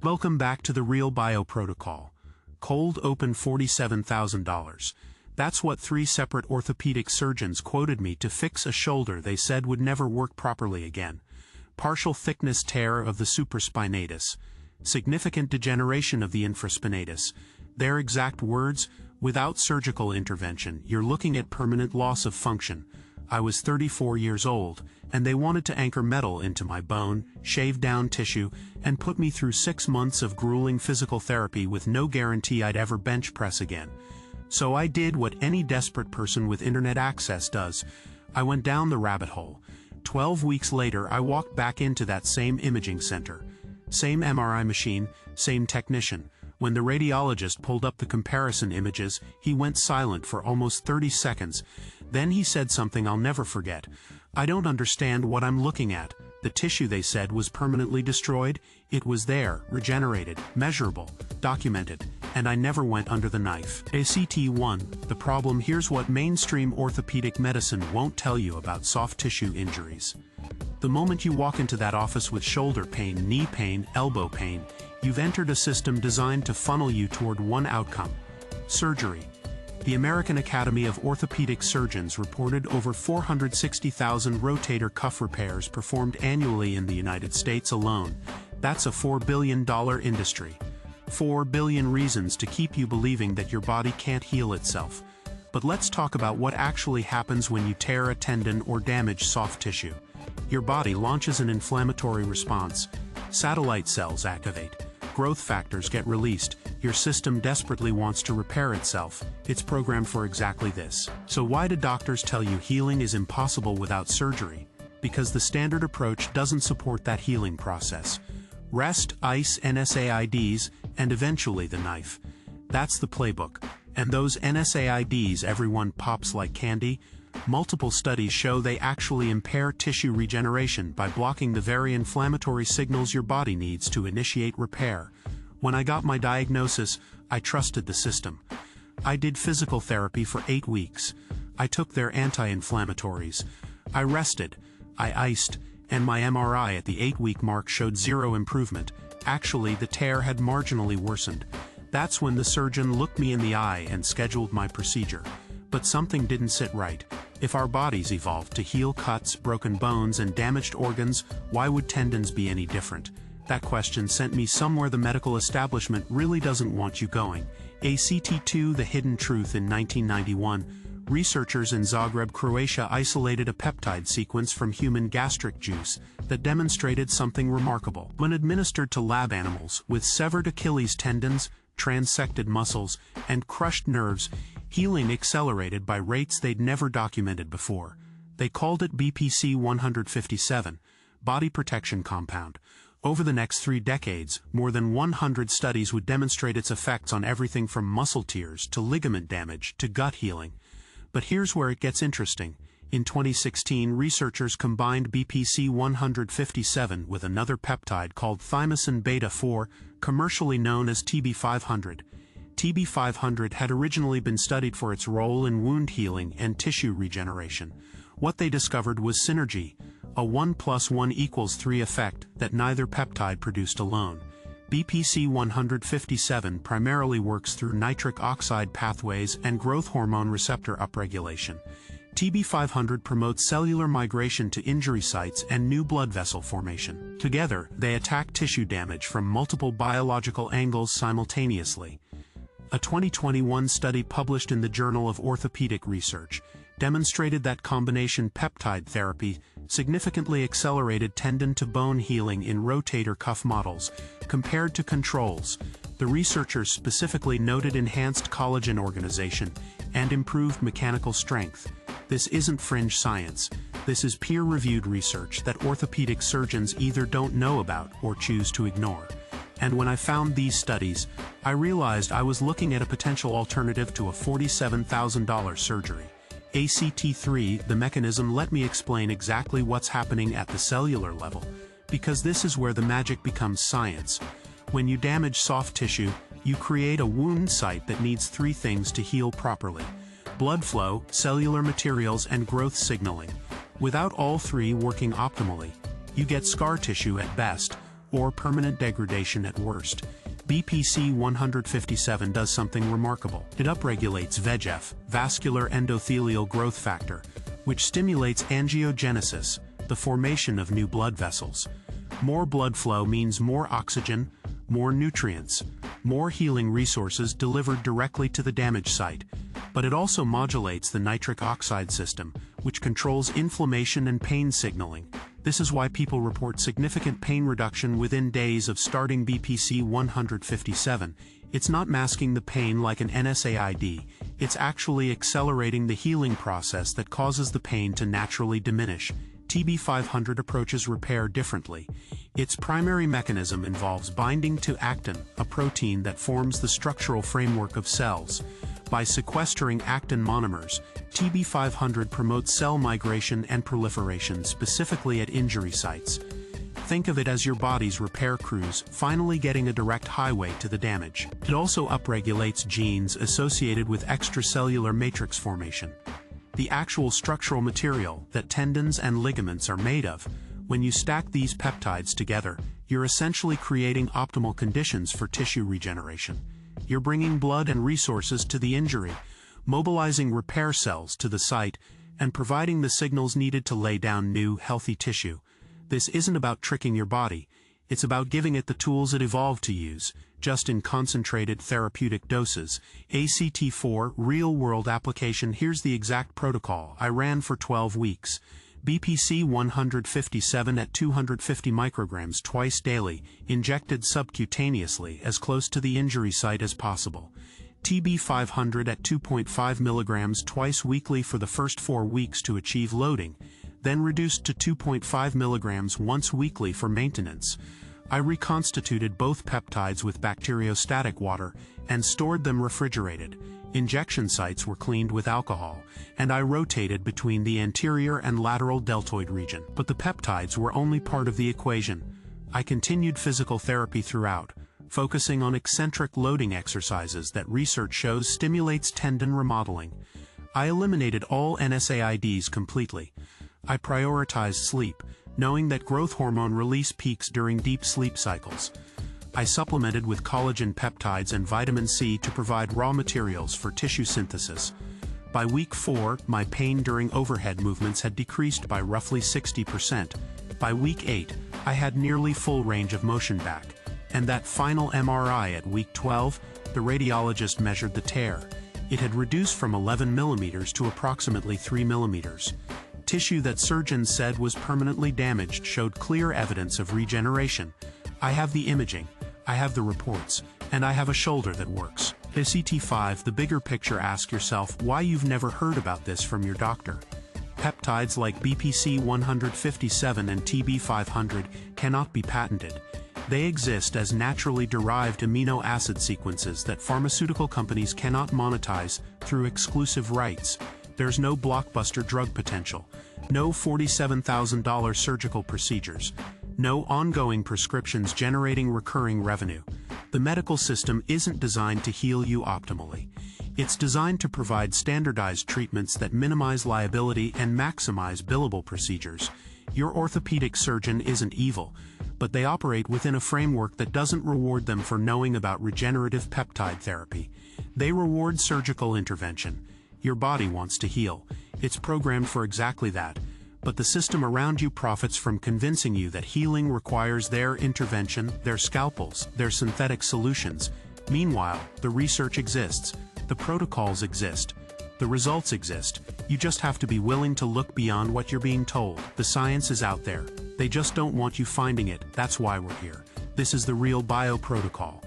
Welcome back to the Real Bio Protocol. Cold open $47,000. That's what 3 separate orthopedic surgeons quoted me to fix a shoulder they said would never work properly again. Partial thickness tear of the supraspinatus. Significant degeneration of the infraspinatus. Their exact words: without surgical intervention, you're looking at permanent loss of function. I was 34 years old, and they wanted to anchor metal into my bone, shave down tissue, and put me through 6 months of grueling physical therapy with no guarantee I'd ever bench press again. So I did what any desperate person with internet access does. I went down the rabbit hole. 12 weeks later, I walked back into that same imaging center. Same MRI machine, same technician. When the radiologist pulled up the comparison images, he went silent for almost 30 seconds. Then he said something I'll never forget. "I don't understand what I'm looking at. The tissue they said was permanently destroyed. It was there, regenerated, measurable, documented, and I never went under the knife." ACT1. The problem: here's what mainstream orthopedic medicine won't tell you about soft tissue injuries. The moment you walk into that office with shoulder pain, knee pain, elbow pain, you've entered a system designed to funnel you toward one outcome: surgery. The American Academy of Orthopedic Surgeons reported over 460,000 rotator cuff repairs performed annually in the United States alone. That's a $4 billion industry. 4 billion reasons to keep you believing that your body can't heal itself. But let's talk about what actually happens when you tear a tendon or damage soft tissue. Your body launches an inflammatory response. Satellite cells activate. Growth factors get released. Your system desperately wants to repair itself. It's programmed for exactly this. So why do doctors tell you healing is impossible without surgery? Because the standard approach doesn't support that healing process. Rest, ice, NSAIDs, and eventually the knife. That's the playbook. And those NSAIDs everyone pops like candy? Multiple studies show they actually impair tissue regeneration by blocking the very inflammatory signals your body needs to initiate repair. When I got my diagnosis, I trusted the system. I did physical therapy for 8 weeks. I took their anti-inflammatories. I rested. I iced. And my MRI at the 8-week mark showed 0 improvement. Actually, the tear had marginally worsened. That's when the surgeon looked me in the eye and scheduled my procedure. But something didn't sit right. If our bodies evolved to heal cuts, broken bones, and damaged organs, why would tendons be any different? That question sent me somewhere the medical establishment really doesn't want you going. ACT2: The Hidden Truth. In 1991, researchers in Zagreb, Croatia isolated a peptide sequence from human gastric juice that demonstrated something remarkable. When administered to lab animals with severed Achilles tendons, transected muscles, and crushed nerves, healing accelerated by rates they'd never documented before. They called it BPC-157, body protection compound. Over the next 3 decades, more than 100 studies would demonstrate its effects on everything from muscle tears to ligament damage to gut healing. But here's where it gets interesting. In 2016, researchers combined BPC-157 with another peptide called thymosin beta-4, commercially known as TB-500. TB-500 had originally been studied for its role in wound healing and tissue regeneration. What they discovered was synergy, a 1 + 1 = 3 effect that neither peptide produced alone. BPC-157 primarily works through nitric oxide pathways and growth hormone receptor upregulation. TB-500 promotes cellular migration to injury sites and new blood vessel formation. Together, they attack tissue damage from multiple biological angles simultaneously. A 2021 study published in the Journal of Orthopedic Research demonstrated that combination peptide therapy significantly accelerated tendon-to-bone healing in rotator cuff models compared to controls. The researchers specifically noted enhanced collagen organization and improved mechanical strength. This isn't fringe science. This is peer-reviewed research that orthopedic surgeons either don't know about or choose to ignore. And when I found these studies, I realized I was looking at a potential alternative to a $47,000 surgery. ACT3: The Mechanism. Let me explain exactly what's happening at the cellular level, because this is where the magic becomes science. When you damage soft tissue, you create a wound site that needs 3 things to heal properly: blood flow, cellular materials, and growth signaling. Without all 3 working optimally, you get scar tissue at best, or permanent degradation at worst. BPC-157 does something remarkable. It upregulates VEGF, vascular endothelial growth factor, which stimulates angiogenesis, the formation of new blood vessels. More blood flow means more oxygen, more nutrients, more healing resources delivered directly to the damaged site. But it also modulates the nitric oxide system, which controls inflammation and pain signaling. This is why people report significant pain reduction within days of starting BPC-157. It's not masking the pain like an NSAID, it's actually accelerating the healing process that causes the pain to naturally diminish. TB-500 approaches repair differently. Its primary mechanism involves binding to actin, a protein that forms the structural framework of cells. By sequestering actin monomers, TB-500 promotes cell migration and proliferation specifically at injury sites. Think of it as your body's repair crews finally getting a direct highway to the damage. It also upregulates genes associated with extracellular matrix formation, the actual structural material that tendons and ligaments are made of. When you stack these peptides together, you're essentially creating optimal conditions for tissue regeneration. You're bringing blood and resources to the injury, mobilizing repair cells to the site, and providing the signals needed to lay down new, healthy tissue. This isn't about tricking your body, it's about giving it the tools it evolved to use, just in concentrated therapeutic doses. ACT4 real-world application. Here's the exact protocol I ran for 12 weeks. BPC-157 at 250 micrograms twice daily, injected subcutaneously as close to the injury site as possible. TB-500 at 2.5 milligrams twice weekly for the first 4 weeks to achieve loading, then reduced to 2.5 milligrams once weekly for maintenance. I reconstituted both peptides with bacteriostatic water and stored them refrigerated. Injection sites were cleaned with alcohol, and I rotated between the anterior and lateral deltoid region. But the peptides were only part of the equation. I continued physical therapy throughout, focusing on eccentric loading exercises that research shows stimulates tendon remodeling. I eliminated all NSAIDs completely. I prioritized sleep, knowing that growth hormone release peaks during deep sleep cycles. I supplemented with collagen peptides and vitamin C to provide raw materials for tissue synthesis. By week 4, my pain during overhead movements had decreased by roughly 60%. By week 8, I had nearly full range of motion back. And that final MRI at week 12, the radiologist measured the tear. It had reduced from 11 millimeters to approximately 3 millimeters. Tissue that surgeons said was permanently damaged showed clear evidence of regeneration. I have the imaging, I have the reports, and I have a shoulder that works. ACT5, the bigger picture. Ask yourself why you've never heard about this from your doctor. Peptides like BPC-157 and TB-500 cannot be patented. They exist as naturally derived amino acid sequences that pharmaceutical companies cannot monetize through exclusive rights. There's no blockbuster drug potential, no $47,000 surgical procedures, no ongoing prescriptions generating recurring revenue. The medical system isn't designed to heal you optimally. It's designed to provide standardized treatments that minimize liability and maximize billable procedures. Your orthopedic surgeon isn't evil, but they operate within a framework that doesn't reward them for knowing about regenerative peptide therapy. They reward surgical intervention. Your body wants to heal. It's programmed for exactly that. But the system around you profits from convincing you that healing requires their intervention, their scalpels, their synthetic solutions. Meanwhile, the research exists, the protocols exist, the results exist. You just have to be willing to look beyond what you're being told. The science is out there. They just don't want you finding it. That's why we're here. This is the real bio protocol.